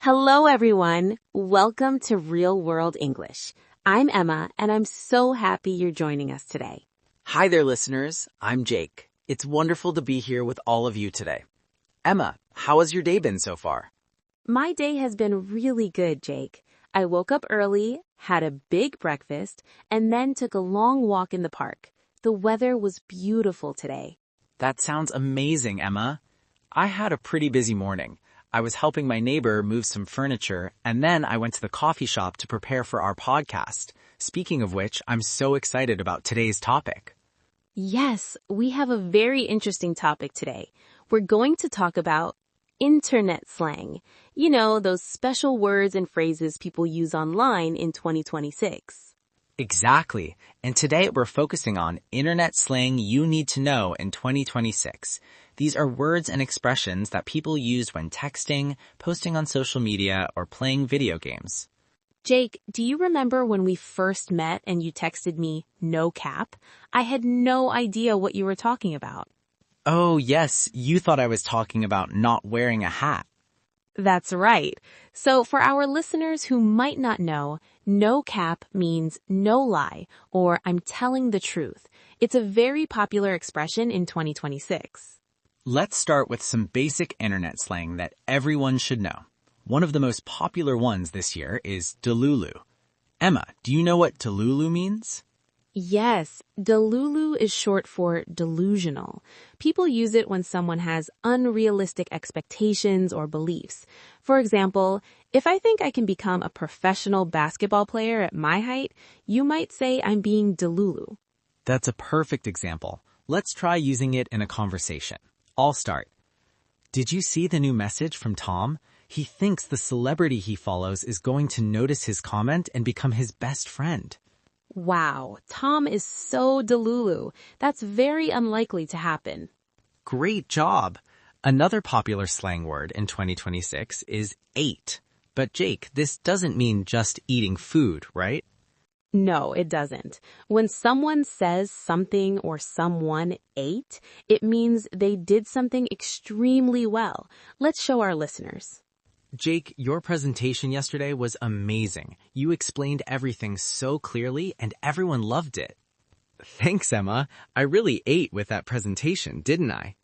Hello, everyone. Welcome to Real World English. I'm Emma, and I'm so happy you're joining us today. Hi there, listeners. I'm Jake. It's wonderful to be here with all of you today. Emma, how has your day been so far? My day has been really good, Jake. I woke up early, had a big breakfast, and then took a long walk in the park. The weather was beautiful today. That sounds amazing, Emma. I had a pretty busy morning. I was helping my neighbor move some furniture, and then I went to the coffee shop to prepare for our podcast. Speaking of which, I'm so excited about today's topic. Yes, we have a very interesting topic today. We're going to talk about internet slang. You know, those special words and phrases people use online in 2026. Exactly. And today we're focusing on internet slang you need to know in 2026. These are words and expressions that people use when texting, posting on social media, or playing video games. Jake, do you remember when we first met and you texted me, no cap? I had no idea what you were talking about. Oh, yes, you thought I was talking about not wearing a hat. That's right. So for our listeners who might not know, no cap means no lie, or I'm telling the truth. It's a very popular expression in 2026. Let's start with some basic internet slang that everyone should know. One of the most popular ones this year is delulu. Emma, do you know what delulu means? Yes, delulu is short for delusional. People use it when someone has unrealistic expectations or beliefs. For example, if I think I can become a professional basketball player at my height, you might say I'm being delulu. That's a perfect example. Let's try using it in a conversation. I'll start. Did you see the new message from Tom? He thinks the celebrity he follows is going to notice his comment and become his best friend. Wow, Tom is so delulu. That's very unlikely to happen. Great job. Another popular slang word in 2026 is ate. But Jake, this doesn't mean just eating food, right? No, it doesn't. When someone says something or someone ate, it means they did something extremely well. Let's show our listeners. Jake, your presentation yesterday was amazing. You explained everything so clearly and everyone loved it. Thanks, Emma. I really ate with that presentation, didn't I?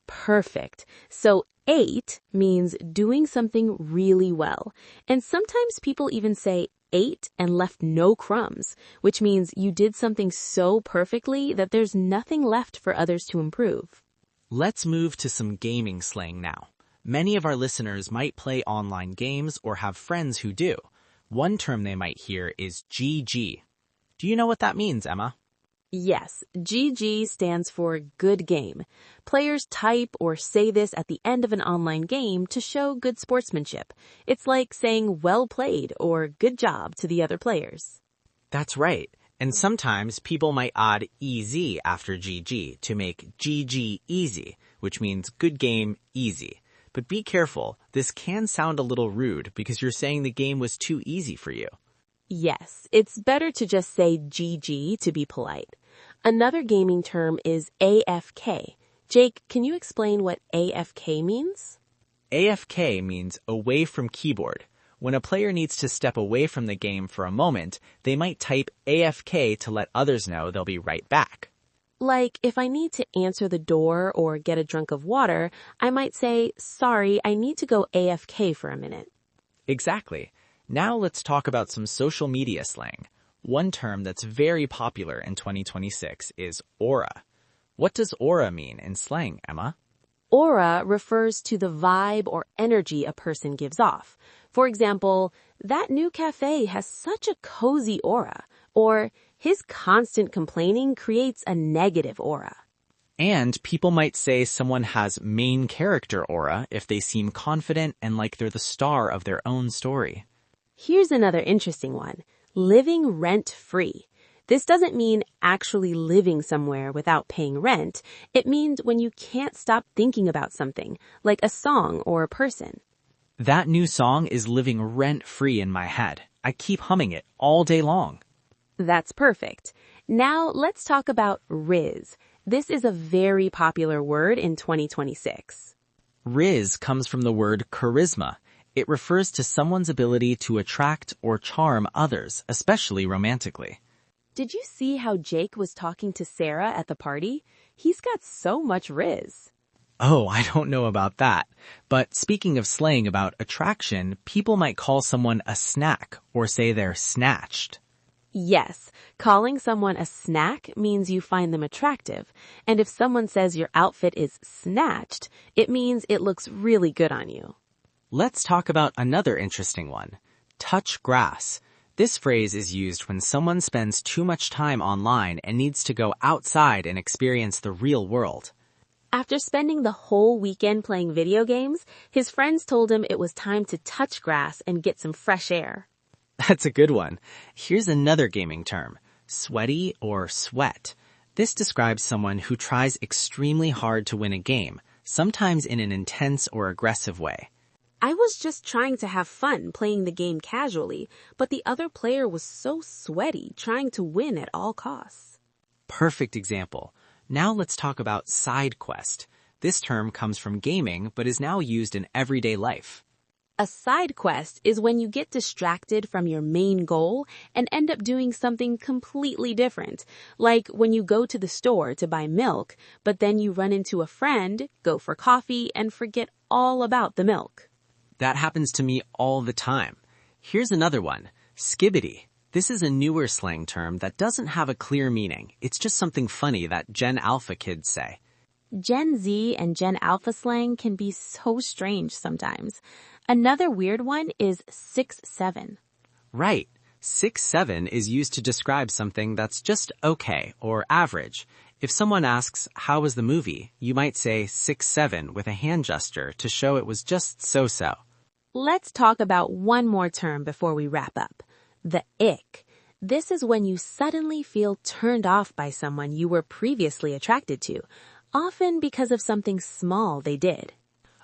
Perfect. So ate means doing something really well. And sometimes people even say ate and left no crumbs, which means you did something so perfectly that there's nothing left for others to improve. Let's move to some gaming slang now. Many of our listeners might play online games or have friends who do. One term they might hear is GG. Do you know what that means, Emma? Yes, GG stands for good game. Players type or say this at the end of an online game to show good sportsmanship. It's like saying well played or good job to the other players. That's right. And sometimes people might add EZ after GG to make GG easy, which means good game, easy. But be careful, this can sound a little rude because you're saying the game was too easy for you. Yes, it's better to just say GG to be polite. Another gaming term is AFK. Jake, can you explain what AFK means? AFK means away from keyboard. When a player needs to step away from the game for a moment, they might type AFK to let others know they'll be right back. Like, if I need to answer the door or get a drink of water, I might say, sorry, I need to go AFK for a minute. Exactly. Now let's talk about some social media slang. One term that's very popular in 2026 is aura. What does aura mean in slang, Emma? Aura refers to the vibe or energy a person gives off. For example, that new cafe has such a cozy aura, or his constant complaining creates a negative aura. And people might say someone has main character aura if they seem confident and like they're the star of their own story. Here's another interesting one, living rent-free. This doesn't mean actually living somewhere without paying rent. It means when you can't stop thinking about something, like a song or a person. That new song is living rent-free in my head. I keep humming it all day long. That's perfect. Now let's talk about rizz. This is a very popular word in 2026. Rizz comes from the word charisma. It refers to someone's ability to attract or charm others, especially romantically. Did you see how Jake was talking to Sarah at the party? He's got so much rizz. Oh, I don't know about that. But speaking of slang about attraction, people might call someone a snack or say they're snatched. Yes, calling someone a snack means you find them attractive. And if someone says your outfit is snatched, it means it looks really good on you. Let's talk about another interesting one. Touch grass. This phrase is used when someone spends too much time online and needs to go outside and experience the real world. After spending the whole weekend playing video games, his friends told him it was time to touch grass and get some fresh air. That's a good one. Here's another gaming term, sweaty or sweat. This describes someone who tries extremely hard to win a game, sometimes in an intense or aggressive way. I was just trying to have fun playing the game casually, but the other player was so sweaty trying to win at all costs. Perfect example. Now let's talk about side quest. This term comes from gaming, but is now used in everyday life. A side quest is when you get distracted from your main goal and end up doing something completely different. Like when you go to the store to buy milk, but then you run into a friend, go for coffee, and forget all about the milk. That happens to me all the time. Here's another one, skibbity. This is a newer slang term that doesn't have a clear meaning. It's just something funny that Gen Alpha kids say. Gen Z and Gen Alpha slang can be so strange sometimes. Another weird one is 6'7". Right. 6'7" is used to describe something that's just okay or average. If someone asks, how was the movie? You might say 6'7" with a hand gesture to show it was just so-so. Let's talk about one more term before we wrap up. The ick. This is when you suddenly feel turned off by someone you were previously attracted to, often because of something small they did.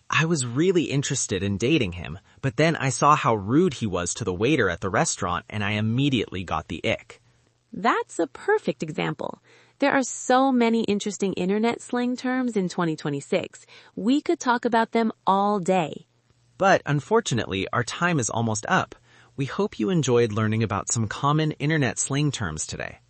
I was really interested in dating him, but then I saw how rude he was to the waiter at the restaurant and I immediately got the ick. That's a perfect example. There are so many interesting internet slang terms in 2026. We could talk about them all day. But unfortunately, our time is almost up. We hope you enjoyed learning about some common internet slang terms today.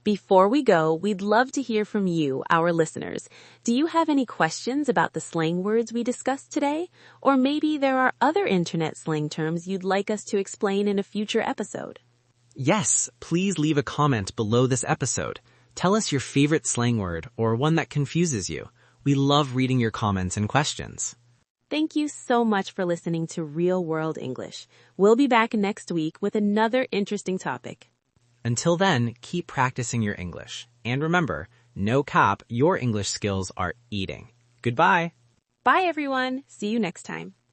Before we go, we'd love to hear from you, our listeners. Do you have any questions about the slang words we discussed today? Or maybe there are other internet slang terms you'd like us to explain in a future episode. Yes, please leave a comment below this episode. Tell us your favorite slang word or one that confuses you. We love reading your comments and questions. Thank you so much for listening to Real World English. We'll be back next week with another interesting topic. Until then, keep practicing your English. And remember, no cap, your English skills are eating. Goodbye. Bye, everyone. See you next time.